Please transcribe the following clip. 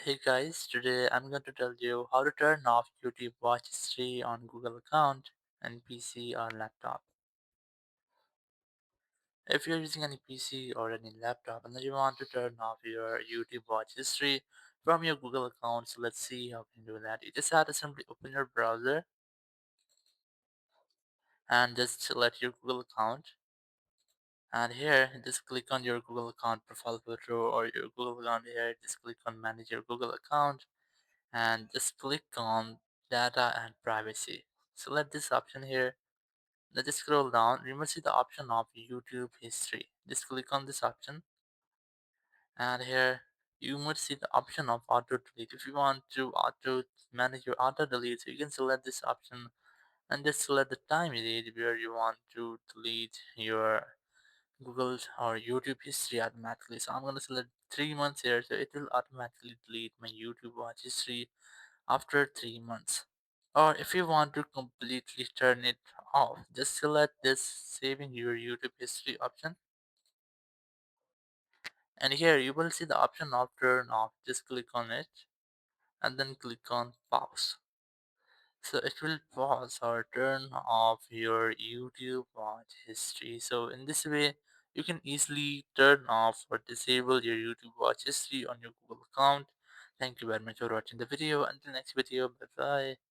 Hey guys, today I'm going to tell you how to turn off YouTube watch history on Google account and PC or laptop. If you're using any PC or any laptop and then you want to turn off your YouTube watch history from your Google account, so let's see how we can do that. You just have to simply open your browser and just select your Google account. And here, just click on your Google account profile photo or your Google account here. Just click on manage your Google account and just click on data and privacy. Select this option here. Now just scroll down. You must see the option of YouTube history. Just click on this option, and here you must see the option of auto delete. If you want to auto manage your auto delete, so you can select this option and just select the time period where you want to delete your Google or YouTube history automatically. So I'm gonna select 3 months here, so it will automatically delete my YouTube watch history after 3 months. Or if you want to completely turn it off, just select this saving your YouTube history option. And here you will see the option of turn off. Just click on it and then click on pause. So it will pause or turn off your YouTube watch history. So in this way, you can easily turn off or disable your YouTube watch history on your Google account. Thank you very much for watching the video. Until next video, bye bye.